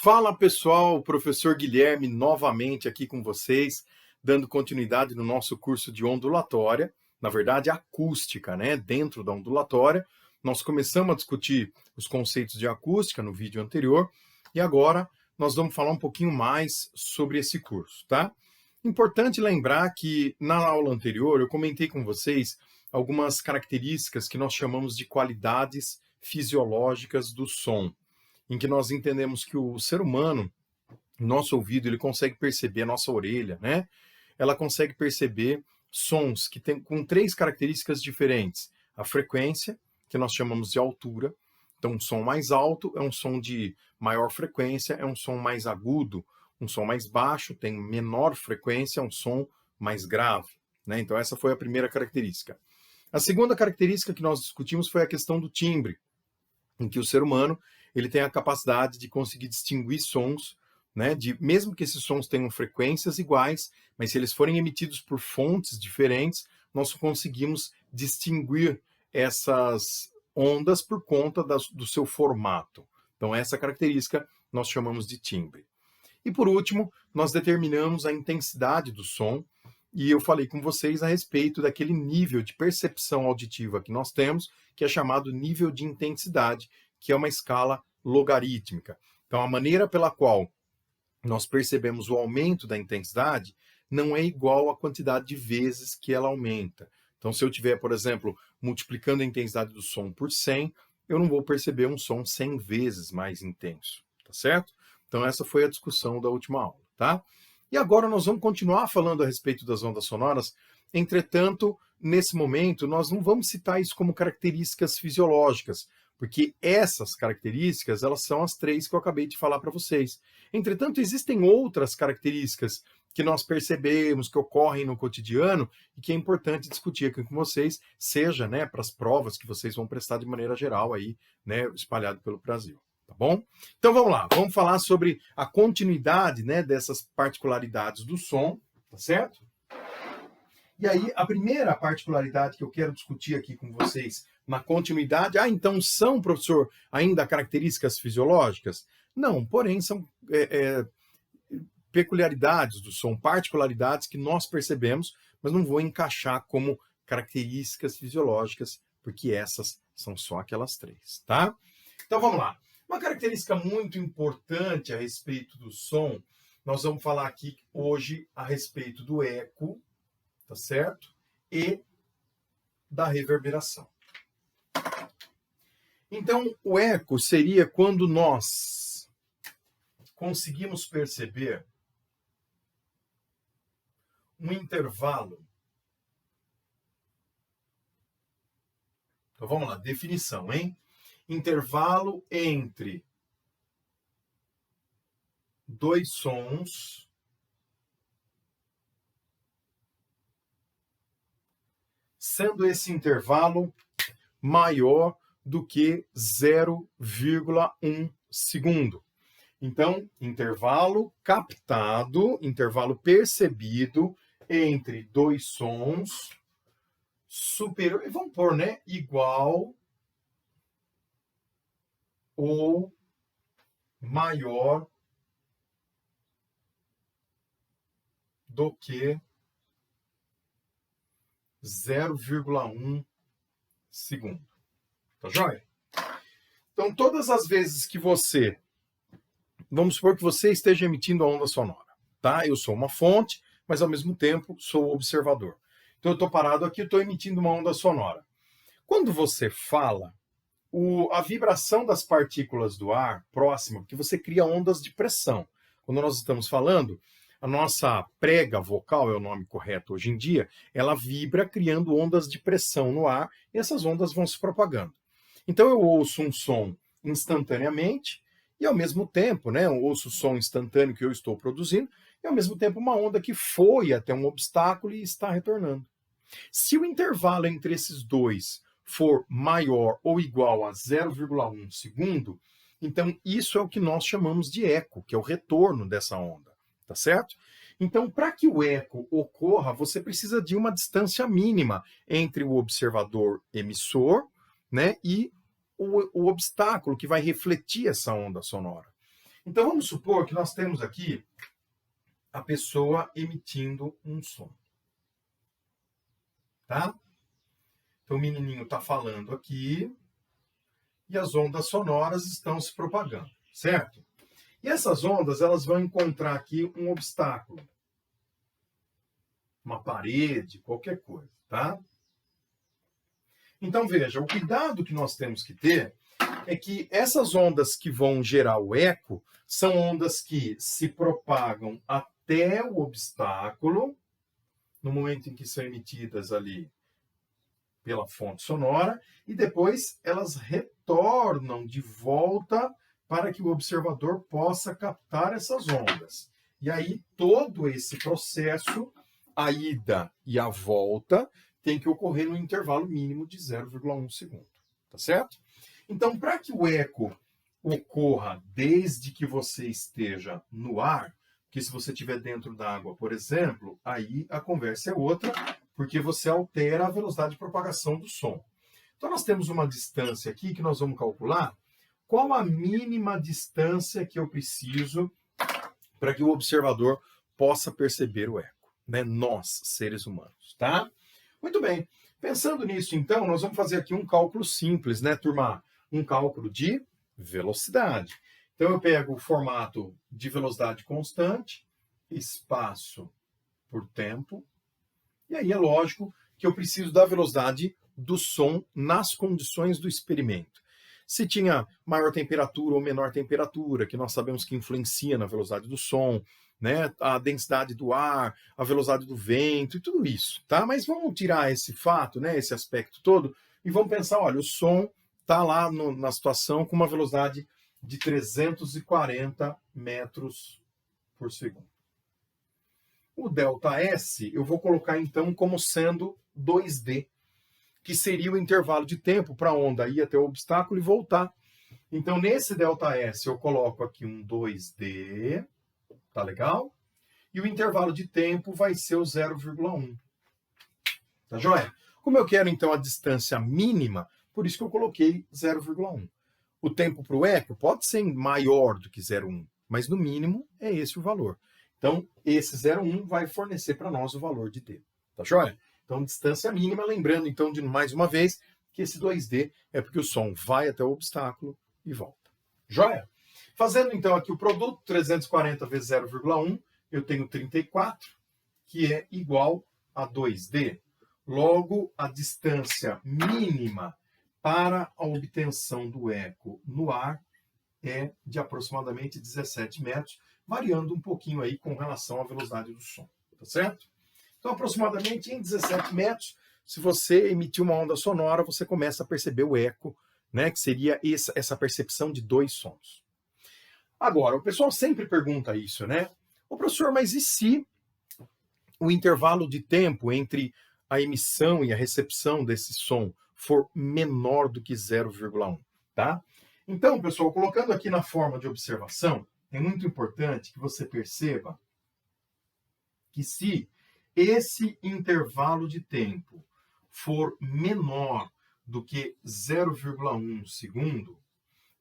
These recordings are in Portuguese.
Fala pessoal, o professor Guilherme novamente aqui com vocês, dando continuidade no nosso curso de ondulatória, na verdade acústica, né? Dentro da ondulatória, nós começamos a discutir os conceitos de acústica no vídeo anterior e agora nós vamos falar um pouquinho mais sobre esse curso, tá? Importante lembrar que na aula anterior eu comentei com vocês algumas características que nós chamamos de qualidades fisiológicas do som, em que nós entendemos que o ser humano, nosso ouvido, ele consegue perceber, a nossa orelha, né? Ela consegue perceber sons que tem com três características diferentes. A frequência, que nós chamamos de altura. Então, um som mais alto é um som de maior frequência, é um som mais agudo. Um som mais baixo tem menor frequência, é um som mais grave, né? Então, essa foi a primeira característica. A segunda característica que nós discutimos foi a questão do timbre, em que o ser humano ele tem a capacidade de conseguir distinguir sons, né, mesmo que esses sons tenham frequências iguais, mas se eles forem emitidos por fontes diferentes, nós conseguimos distinguir essas ondas por conta do seu formato. Então, essa característica nós chamamos de timbre. E por último, nós determinamos a intensidade do som, e eu falei com vocês a respeito daquele nível de percepção auditiva que nós temos, que é chamado nível de intensidade, que é uma escala logarítmica. Então, a maneira pela qual nós percebemos o aumento da intensidade não é igual à quantidade de vezes que ela aumenta. Então, se eu estiver, por exemplo, multiplicando a intensidade do som por 100, eu não vou perceber um som 100 vezes mais intenso, tá certo? Então, essa foi a discussão da última aula, tá? E agora nós vamos continuar falando a respeito das ondas sonoras. Entretanto, nesse momento, nós não vamos citar isso como características fisiológicas, porque essas características, elas são as três que eu acabei de falar para vocês. Entretanto, existem outras características que nós percebemos, que ocorrem no cotidiano, e que é importante discutir aqui com vocês, seja, né, para as provas que vocês vão prestar de maneira geral aí, né, espalhado pelo Brasil. Tá bom? Então vamos lá, vamos falar sobre a continuidade, né, dessas particularidades do som, tá certo? E aí, a primeira particularidade que eu quero discutir aqui com vocês na continuidade, então são, professor, ainda características fisiológicas? Não, porém são peculiaridades do som, particularidades que nós percebemos, mas não vou encaixar como características fisiológicas, porque essas são só aquelas três, tá? Então vamos lá. Uma característica muito importante a respeito do som, nós vamos falar aqui hoje a respeito do eco, tá certo? E da reverberação. Então, o eco seria quando nós conseguimos perceber um intervalo. Então, vamos lá, definição, hein? Intervalo entre dois sons sendo esse intervalo maior do que 0,1 segundo. Então, intervalo captado, intervalo percebido entre dois sons superior, vamos pôr, né, igual ou maior do que 0,1 segundo. Tá joia? Então, todas as vezes que você... Vamos supor que você esteja emitindo a onda sonora, tá? Eu sou uma fonte, mas ao mesmo tempo sou o observador. Então, eu estou parado aqui, estou emitindo uma onda sonora. Quando você fala, a vibração das partículas do ar próxima, porque você cria ondas de pressão. Quando nós estamos falando, a nossa prega vocal, é o nome correto hoje em dia, ela vibra criando ondas de pressão no ar e essas ondas vão se propagando. Então eu ouço um som instantaneamente e ao mesmo tempo, né, eu ouço o som instantâneo que eu estou produzindo e ao mesmo tempo uma onda que foi até um obstáculo e está retornando. Se o intervalo entre esses dois for maior ou igual a 0,1 segundo, então isso é o que nós chamamos de eco, que é o retorno dessa onda. Tá certo? Então, para que o eco ocorra, você precisa de uma distância mínima entre o observador emissor, né, e o obstáculo que vai refletir essa onda sonora. Então vamos supor que nós temos aqui a pessoa emitindo um som, tá? Então o menininho está falando aqui e as ondas sonoras estão se propagando, certo? E essas ondas, elas vão encontrar aqui um obstáculo, uma parede, qualquer coisa, tá? Então veja, o cuidado que nós temos que ter é que essas ondas que vão gerar o eco são ondas que se propagam até o obstáculo, no momento em que são emitidas ali pela fonte sonora, e depois elas retornam de volta para que o observador possa captar essas ondas. E aí todo esse processo, a ida e a volta, tem que ocorrer no intervalo mínimo de 0,1 segundo, tá certo? Então, para que o eco ocorra desde que você esteja no ar, que se você estiver dentro da água, por exemplo, aí a conversa é outra, porque você altera a velocidade de propagação do som. Então, nós temos uma distância aqui que nós vamos calcular. Qual a mínima distância que eu preciso para que o observador possa perceber o eco, né? Nós, seres humanos, tá? Muito bem. Pensando nisso, então, nós vamos fazer aqui um cálculo simples, né, turma? Um cálculo de velocidade. Então, eu pego o formato de velocidade constante, espaço por tempo, e aí é lógico que eu preciso da velocidade do som nas condições do experimento. Se tinha maior temperatura ou menor temperatura, que nós sabemos que influencia na velocidade do som, né, a densidade do ar, a velocidade do vento e tudo isso, tá? Mas vamos tirar esse fato, né, esse aspecto todo, e vamos pensar, olha, o som está lá na situação com uma velocidade de 340 metros por segundo. O ΔS eu vou colocar então como sendo 2D, que seria o intervalo de tempo para a onda ir até o obstáculo e voltar. Então, nesse ΔS eu coloco aqui um 2D, tá legal? E o intervalo de tempo vai ser o 0,1. Tá joia? Como eu quero, então, a distância mínima, por isso que eu coloquei 0,1. O tempo para o eco pode ser maior do que 0,1, mas no mínimo é esse o valor. Então, esse 0,1 vai fornecer para nós o valor de D. Tá joia? Então, distância mínima, lembrando, então, de mais uma vez, que esse 2D é porque o som vai até o obstáculo e volta. Joia? Fazendo, então, aqui o produto, 340 vezes 0,1, eu tenho 34, que é igual a 2D. Logo, a distância mínima para a obtenção do eco no ar é de aproximadamente 17 metros, variando um pouquinho aí com relação à velocidade do som. Tá certo? Então, aproximadamente em 17 metros, se você emitir uma onda sonora, você começa a perceber o eco, né, que seria essa percepção de dois sons. Agora, o pessoal sempre pergunta isso, né? Ô, professor, mas e se o intervalo de tempo entre a emissão e a recepção desse som for menor do que 0,1, tá? Então, pessoal, colocando aqui na forma de observação, é muito importante que você perceba que se esse intervalo de tempo for menor do que 0,1 segundo,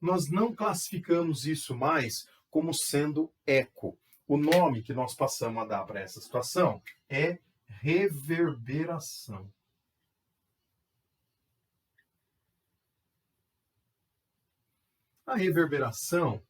nós não classificamos isso mais como sendo eco. O nome que nós passamos a dar para essa situação é reverberação. A reverberação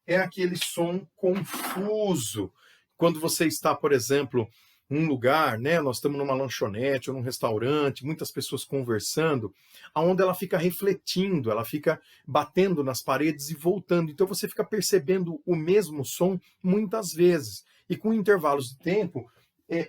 é aquele som confuso. Quando você está, por exemplo, em um lugar, né, nós estamos numa lanchonete ou num restaurante, muitas pessoas conversando, aonde ela fica refletindo, ela fica batendo nas paredes e voltando. Então você fica percebendo o mesmo som muitas vezes e com intervalos de tempo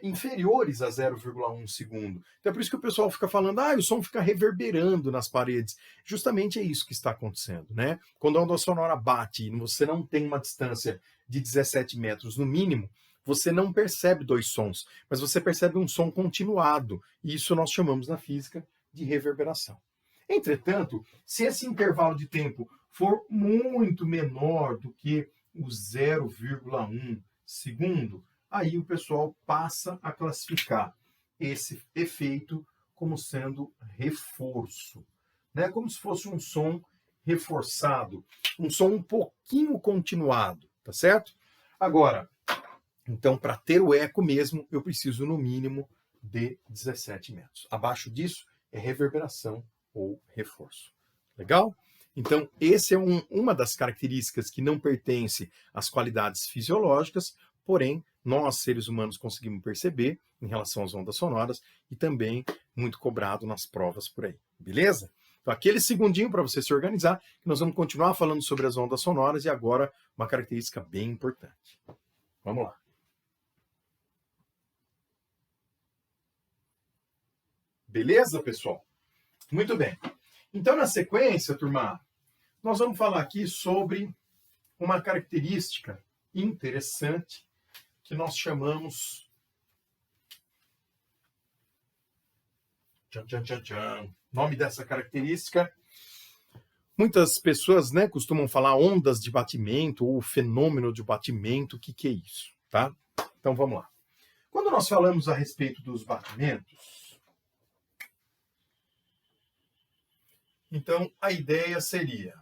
inferiores a 0,1 segundo. Então é por isso que o pessoal fica falando, o som fica reverberando nas paredes. Justamente é isso que está acontecendo, né? Quando a onda sonora bate e você não tem uma distância de 17 metros no mínimo, você não percebe dois sons, mas você percebe um som continuado. E isso nós chamamos na física de reverberação. Entretanto, se esse intervalo de tempo for muito menor do que o 0,1 segundo, aí o pessoal passa a classificar esse efeito como sendo reforço, né? Como se fosse um som reforçado, um som um pouquinho continuado, tá certo? Agora, então, para ter o eco mesmo, eu preciso no mínimo de 17 metros. Abaixo disso é reverberação ou reforço. Legal? Então, esse é uma das características que não pertence às qualidades fisiológicas, porém, nós, seres humanos, conseguimos perceber em relação às ondas sonoras e também muito cobrado nas provas por aí. Beleza? Então, aquele segundinho para você se organizar, que nós vamos continuar falando sobre as ondas sonoras e agora uma característica bem importante. Vamos lá. Beleza, pessoal? Muito bem. Então, na sequência, turma, nós vamos falar aqui sobre uma característica interessante que nós chamamos... Nome dessa característica... Muitas pessoas, né, costumam falar ondas de batimento ou fenômeno de batimento. O que é isso? Tá? Então, vamos lá. Quando nós falamos a respeito dos batimentos, então a ideia seria: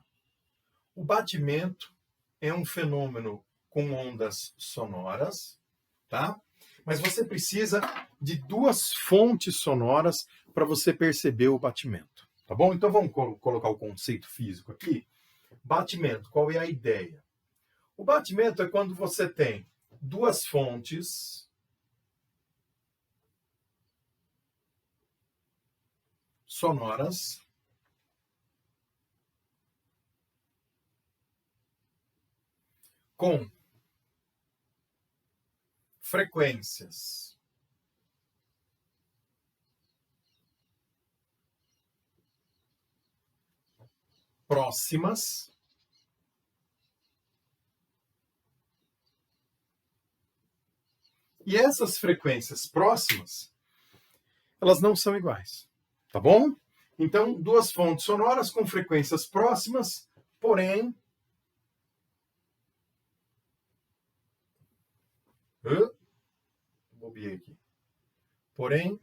o batimento é um fenômeno com ondas sonoras, tá? Mas você precisa de duas fontes sonoras para você perceber o batimento, tá bom? Então vamos colocar o conceito físico aqui. Batimento, qual é a ideia? O batimento é quando você tem duas fontes sonoras com frequências próximas e essas frequências próximas, elas não são iguais, tá bom? Então, duas fontes sonoras com frequências próximas, porém bobiei aqui. Porém,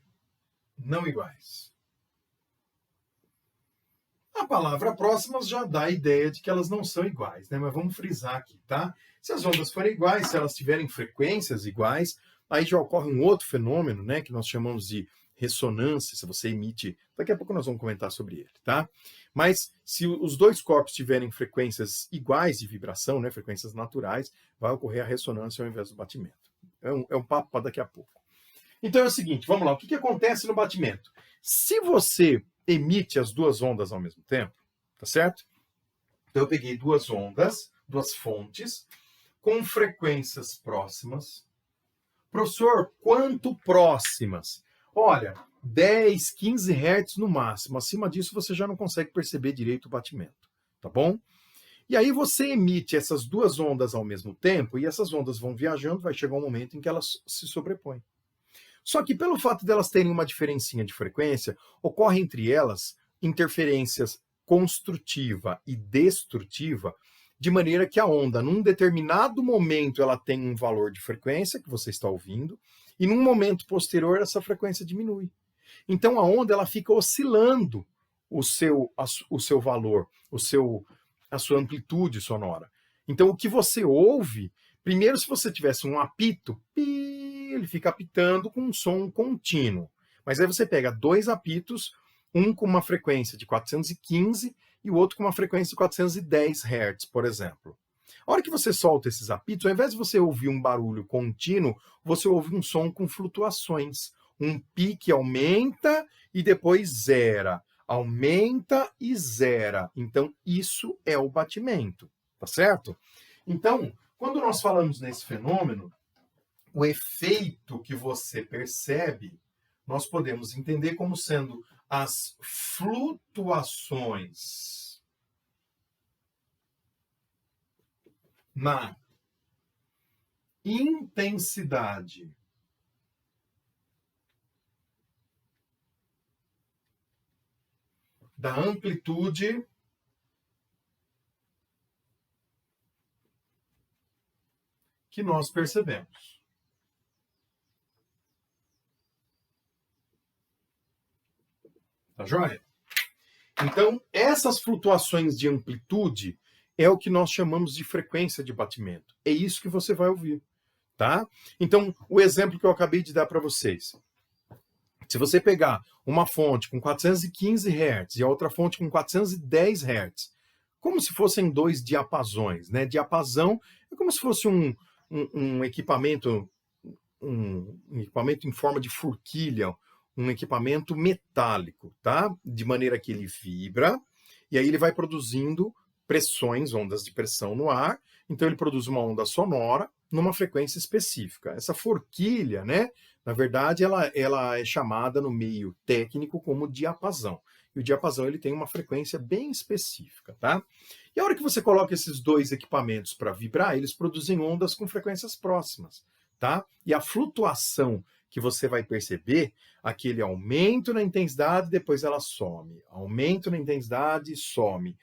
não iguais. A palavra próximas já dá a ideia de que elas não são iguais, né? Mas vamos frisar aqui, tá? Se as ondas forem iguais, se elas tiverem frequências iguais, aí já ocorre um outro fenômeno, né? Que nós chamamos de ressonância, se você emite... Daqui a pouco nós vamos comentar sobre ele, tá? Mas se os dois corpos tiverem frequências iguais de vibração, né? Frequências naturais, vai ocorrer a ressonância ao invés do batimento. É um papo para daqui a pouco. Então é o seguinte, vamos lá, o que acontece no batimento? Se você emite as duas ondas ao mesmo tempo, tá certo? Então eu peguei duas ondas, duas fontes, com frequências próximas. Professor, quanto próximas? Olha, 10, 15 Hz no máximo. Acima disso você já não consegue perceber direito o batimento, tá bom? E aí você emite essas duas ondas ao mesmo tempo e essas ondas vão viajando, vai chegar um momento em que elas se sobrepõem. Só que pelo fato delas terem uma diferencinha de frequência, ocorre entre elas interferências construtiva e destrutiva, de maneira que a onda, num determinado momento, ela tem um valor de frequência que você está ouvindo, e num momento posterior essa frequência diminui. Então a onda ela fica oscilando o seu valor, a sua amplitude sonora. Então o que você ouve, primeiro se você tivesse um apito, ele fica apitando com um som contínuo. Mas aí você pega dois apitos, um com uma frequência de 415 e o outro com uma frequência de 410 Hz, por exemplo. A hora que você solta esses apitos, ao invés de você ouvir um barulho contínuo, você ouve um som com flutuações. Um pique aumenta e depois zera. Aumenta e zera. Então, isso é o batimento, tá certo? Então, quando nós falamos nesse fenômeno, o efeito que você percebe, nós podemos entender como sendo as flutuações na intensidade da amplitude que nós percebemos. Tá joia? Então, essas flutuações de amplitude é o que nós chamamos de frequência de batimento. É isso que você vai ouvir, tá? Então, o exemplo que eu acabei de dar para vocês. Se você pegar uma fonte com 415 Hz e a outra fonte com 410 Hz, como se fossem dois diapasões, né? Diapasão é como se fosse um equipamento, um equipamento em forma de forquilha, um equipamento metálico, tá? De maneira que ele vibra e aí ele vai produzindo pressões, ondas de pressão no ar. Então ele produz uma onda sonora numa frequência específica. Essa forquilha, né? Na verdade, ela é chamada no meio técnico como diapasão. E o diapasão ele tem uma frequência bem específica, tá? E a hora que você coloca esses dois equipamentos para vibrar, eles produzem ondas com frequências próximas, tá? E a flutuação que você vai perceber, aquele aumento na intensidade, depois ela some. Aumento na intensidade, some.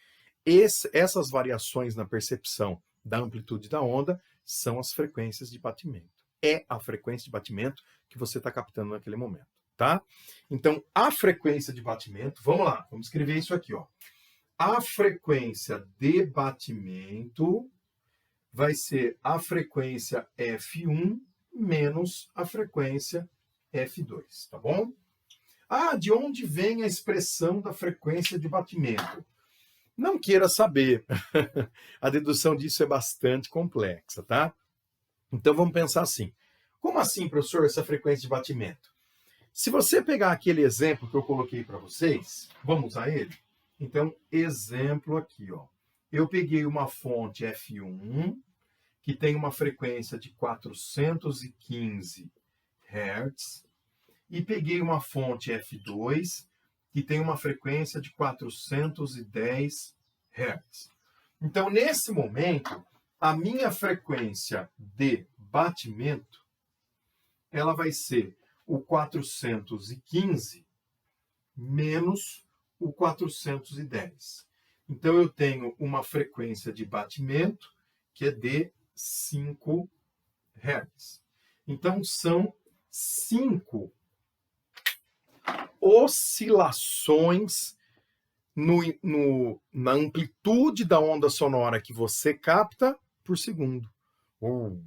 Essas variações na percepção da amplitude da onda são as frequências de batimento. É a frequência de batimento que você está captando naquele momento, tá? Então, a frequência de batimento, vamos lá, vamos escrever isso aqui, ó. A frequência de batimento vai ser a frequência F1 menos a frequência F2, tá bom? Ah, de onde vem a expressão da frequência de batimento? Não queira saber. A dedução disso é bastante complexa, tá? Então vamos pensar assim. Como assim, professor, essa frequência de batimento? Se você pegar aquele exemplo que eu coloquei para vocês, vamos usar ele? Então, exemplo aqui, ó. Eu peguei uma fonte F1, que tem uma frequência de 415 Hz, e peguei uma fonte F2, que tem uma frequência de 410 Hz. Então, nesse momento, a minha frequência de batimento, ela vai ser o 415 menos o 410. Então, eu tenho uma frequência de batimento que é de 5 Hz. Então, são 5 oscilações na amplitude da onda sonora que você capta por segundo. O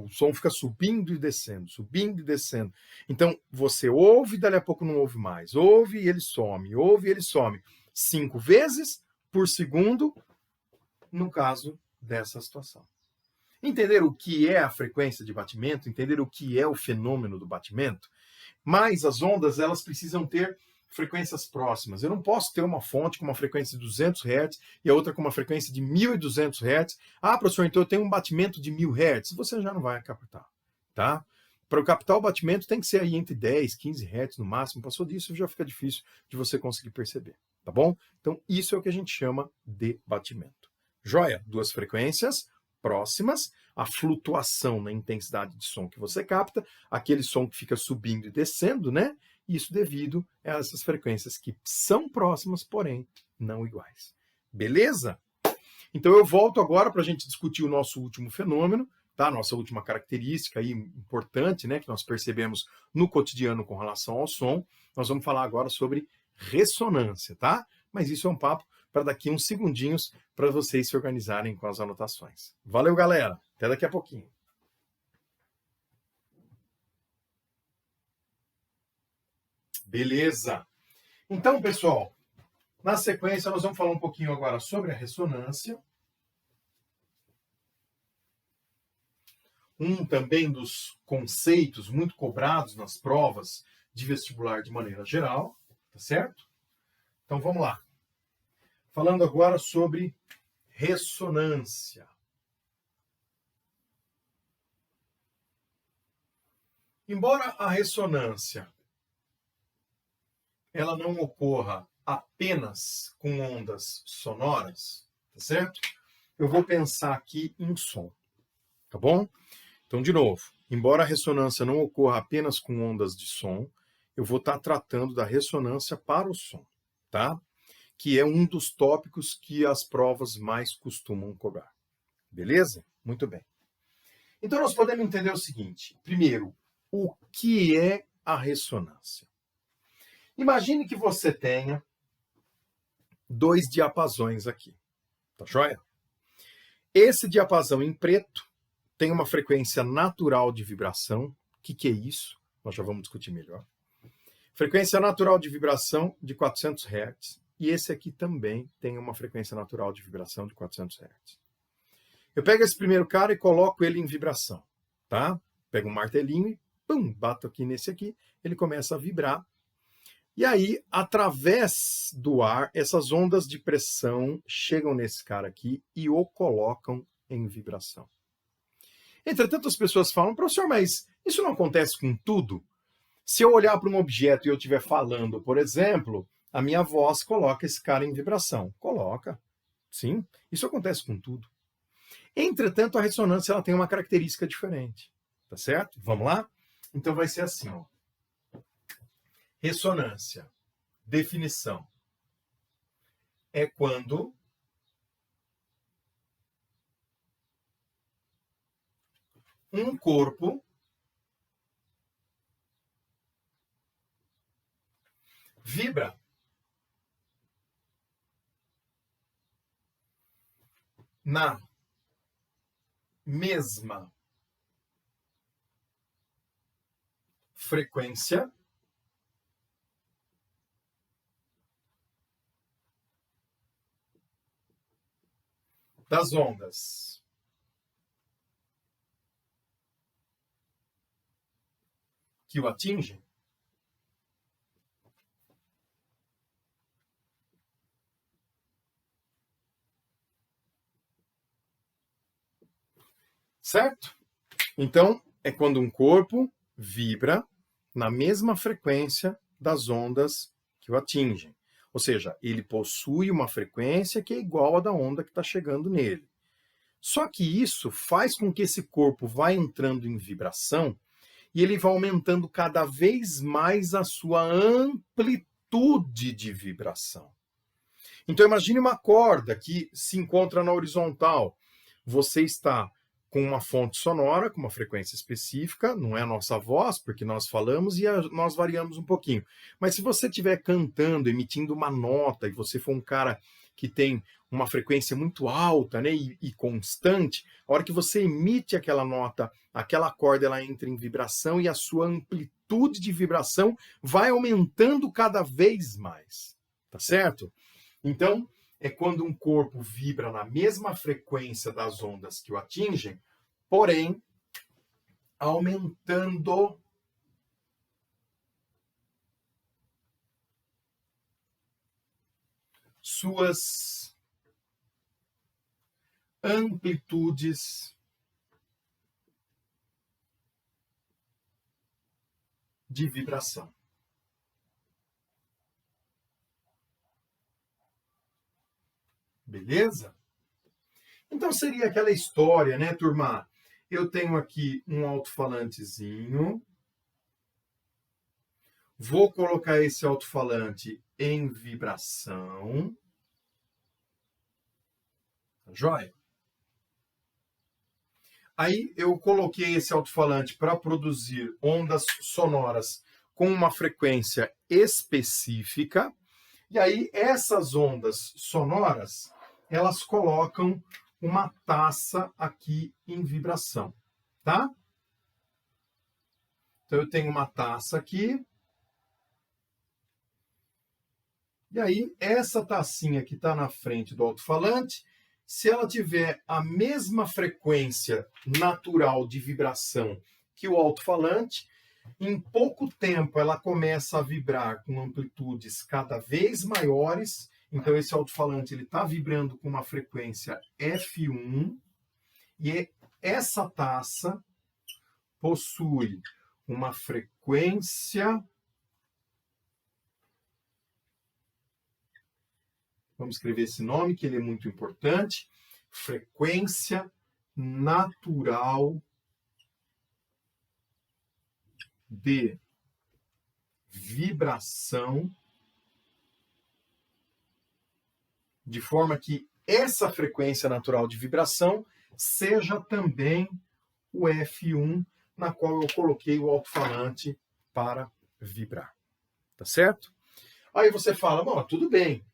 som fica subindo e descendo, subindo e descendo. Então, você ouve, dali a pouco não ouve mais. Ouve e ele some, ouve e ele some. 5 vezes por segundo, no caso dessa situação. Entender o que é a frequência de batimento, entender o que é o fenômeno do batimento, mas as ondas, elas precisam ter frequências próximas. Eu não posso ter uma fonte com uma frequência de 200 Hz e a outra com uma frequência de 1.200 Hz. Ah, professor, então eu tenho um batimento de 1.000 Hz. Você já não vai captar, tá? Para eu captar o batimento tem que ser aí entre 10, 15 Hz no máximo. Passou disso já fica difícil de você conseguir perceber, tá bom? Então isso é o que a gente chama de batimento. Joia? Duas frequências próximas, a flutuação na intensidade de som que você capta, aquele som que fica subindo e descendo, né? Isso devido a essas frequências que são próximas, porém não iguais. Beleza? Então eu volto agora para a gente discutir o nosso último fenômeno, tá? Nossa última característica aí importante, né? Que nós percebemos no cotidiano com relação ao som. Nós vamos falar agora sobre ressonância, tá? Mas isso é um papo para daqui uns segundinhos para vocês se organizarem com as anotações. Valeu, galera! Até daqui a pouquinho. Beleza! Então, pessoal, na sequência nós vamos falar um pouquinho agora sobre a ressonância. Um também dos conceitos muito cobrados nas provas de vestibular de maneira geral, tá certo? Então vamos lá. Falando agora sobre ressonância. Embora a ressonância ela não ocorra apenas com ondas sonoras, tá certo? Eu vou pensar aqui em som, tá bom? Então, de novo, embora a ressonância não ocorra apenas com ondas de som, eu vou estar tratando da ressonância para o som, tá? Que é um dos tópicos que as provas mais costumam cobrar. Beleza? Muito bem. Então, nós podemos entender o seguinte. Primeiro, o que é a ressonância? Imagine que você tenha 2 diapasões aqui, tá joia? Esse diapasão em preto tem uma frequência natural de vibração. O que é isso? Nós já vamos discutir melhor. Frequência natural de vibração de 400 Hz. E esse aqui também tem uma frequência natural de vibração de 400 Hz. Eu pego esse primeiro cara e coloco ele em vibração, tá? Pego um martelinho e pum, bato aqui nesse aqui, ele começa a vibrar. E aí, através do ar, essas ondas de pressão chegam nesse cara aqui e o colocam em vibração. Entretanto, as pessoas falam, professor, mas isso não acontece com tudo? Se eu olhar para um objeto e eu estiver falando, por exemplo, a minha voz coloca esse cara em vibração. Coloca, sim, isso acontece com tudo. Entretanto, a ressonância ela tem uma característica diferente, tá certo? Vamos lá? Então vai ser assim, ó. Ressonância, definição, é quando um corpo vibra na mesma frequência das ondas que o atingem. Certo? Então, é quando um corpo vibra na mesma frequência das ondas que o atingem. Ou seja, ele possui uma frequência que é igual à da onda que está chegando nele. Só que isso faz com que esse corpo vá entrando em vibração e ele vai aumentando cada vez mais a sua amplitude de vibração. Então imagine uma corda que se encontra na horizontal. Você está com uma fonte sonora, com uma frequência específica, não é a nossa voz, porque nós falamos e nós variamos um pouquinho. Mas se você estiver cantando, emitindo uma nota, e você for um cara que tem uma frequência muito alta, né, e constante, a hora que você emite aquela nota, aquela corda ela entra em vibração e a sua amplitude de vibração vai aumentando cada vez mais. Tá certo? Então, é quando um corpo vibra na mesma frequência das ondas que o atingem, porém, aumentando suas amplitudes de vibração. Beleza? Então seria aquela história, né, turma? Eu tenho aqui um alto-falantezinho. Vou colocar esse alto-falante em vibração. Tá joia? Aí eu coloquei esse alto-falante para produzir ondas sonoras com uma frequência específica. E aí essas ondas sonoras, elas colocam uma taça aqui em vibração, tá? Então eu tenho uma taça aqui. E aí essa tacinha que está na frente do alto-falante, se ela tiver a mesma frequência natural de vibração que o alto-falante, em pouco tempo ela começa a vibrar com amplitudes cada vez maiores. Então esse alto-falante ele está vibrando com uma frequência F1 e essa taça possui uma frequência, vamos escrever esse nome que ele é muito importante, frequência natural de vibração, de forma que essa frequência natural de vibração seja também o F1, na qual eu coloquei o alto-falante para vibrar. Tá certo? Aí você fala, bom, tudo bem.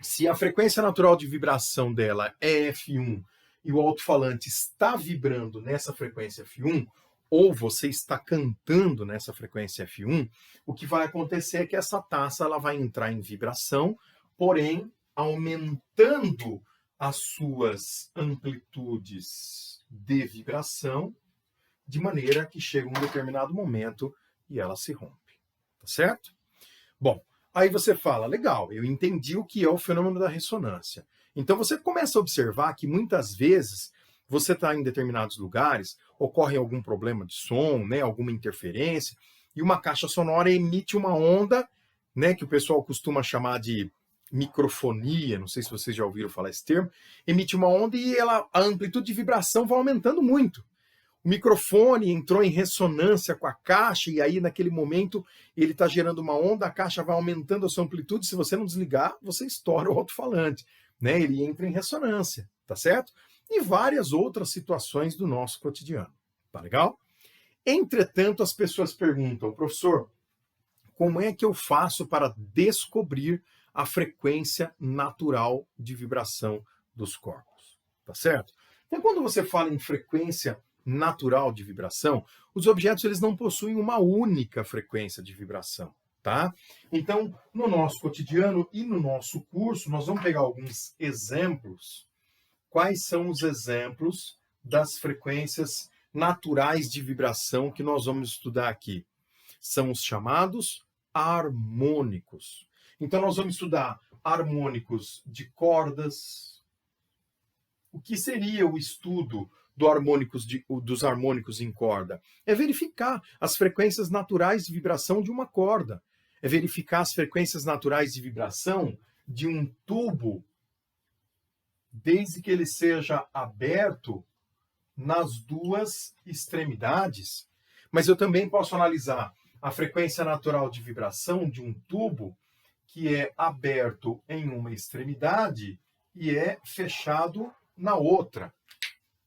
Se a frequência natural de vibração dela é F1 e o alto-falante está vibrando nessa frequência F1, ou você está cantando nessa frequência F1, o que vai acontecer é que essa taça ela vai entrar em vibração, porém aumentando as suas amplitudes de vibração, de maneira que chega um determinado momento e ela se rompe. Tá certo? Bom, aí você fala, legal, eu entendi o que é o fenômeno da ressonância. Então você começa a observar que muitas vezes você está em determinados lugares, ocorre algum problema de som, né, alguma interferência, e uma caixa sonora emite uma onda, né, que o pessoal costuma chamar de microfonia, não sei se vocês já ouviram falar esse termo, emite uma onda e a amplitude de vibração vai aumentando muito. O microfone entrou em ressonância com a caixa e aí naquele momento ele está gerando uma onda, a caixa vai aumentando a sua amplitude, se você não desligar, você estoura o alto-falante, né? Ele entra em ressonância, tá certo? E várias outras situações do nosso cotidiano, tá legal? Entretanto, as pessoas perguntam, professor, como é que eu faço para descobrir a frequência natural de vibração dos corpos, tá certo? Então, quando você fala em frequência natural de vibração, os objetos eles não possuem uma única frequência de vibração, tá? Então, no nosso cotidiano e no nosso curso, nós vamos pegar alguns exemplos. Quais são os exemplos das frequências naturais de vibração que nós vamos estudar aqui? São os chamados harmônicos. Então, nós vamos estudar harmônicos de cordas. O que seria o estudo dos harmônicos em corda? É verificar as frequências naturais de vibração de uma corda. É verificar as frequências naturais de vibração de um tubo, desde que ele seja aberto nas duas extremidades. Mas eu também posso analisar a frequência natural de vibração de um tubo que é aberto em uma extremidade e é fechado na outra.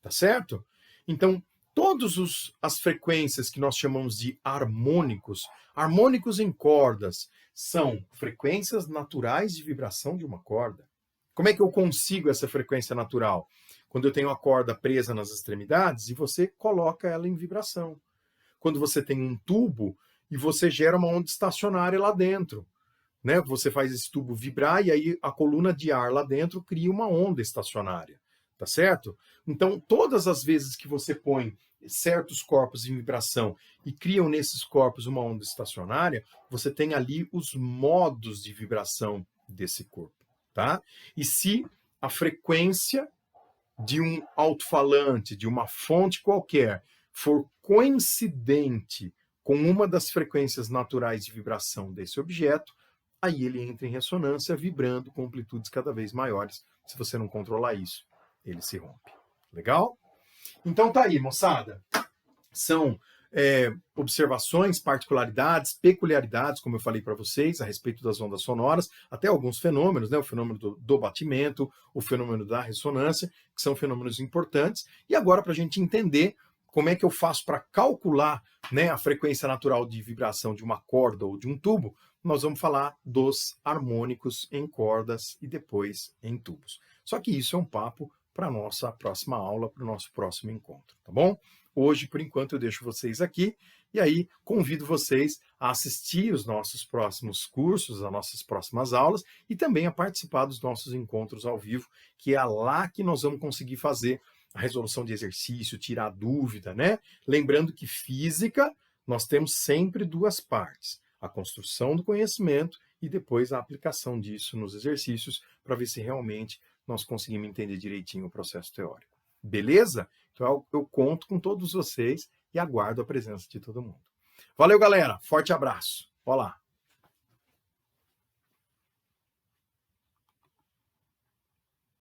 Tá certo? Então, todas as frequências que nós chamamos de harmônicos, harmônicos em cordas, são frequências naturais de vibração de uma corda. Como é que eu consigo essa frequência natural? Quando eu tenho a corda presa nas extremidades e você coloca ela em vibração. Quando você tem um tubo e você gera uma onda estacionária lá dentro, né? Você faz esse tubo vibrar e aí a coluna de ar lá dentro cria uma onda estacionária. Tá certo? Então, todas as vezes que você põe certos corpos em vibração e criam nesses corpos uma onda estacionária, você tem ali os modos de vibração desse corpo, tá? E se a frequência de um alto-falante, de uma fonte qualquer, for coincidente com uma das frequências naturais de vibração desse objeto, aí ele entra em ressonância, vibrando com amplitudes cada vez maiores. Se você não controlar isso, ele se rompe. Legal? Então tá aí, moçada. São observações, particularidades, peculiaridades, como eu falei para vocês, a respeito das ondas sonoras, até alguns fenômenos, né? O fenômeno do batimento, o fenômeno da ressonância, que são fenômenos importantes. E agora, para a gente entender como é que eu faço para calcular, né, a frequência natural de vibração de uma corda ou de um tubo, nós vamos falar dos harmônicos em cordas e depois em tubos. Só que isso é um papo para a nossa próxima aula, para o nosso próximo encontro, tá bom? Hoje, por enquanto, eu deixo vocês aqui e aí convido vocês a assistir os nossos próximos cursos, as nossas próximas aulas e também a participar dos nossos encontros ao vivo, que é lá que nós vamos conseguir fazer a resolução de exercício, tirar dúvida, né? Lembrando que física, nós temos sempre duas partes, a construção do conhecimento e depois a aplicação disso nos exercícios para ver se realmente nós conseguimos entender direitinho o processo teórico. Beleza? Então eu conto com todos vocês e aguardo a presença de todo mundo. Valeu, galera. Forte abraço. Olá.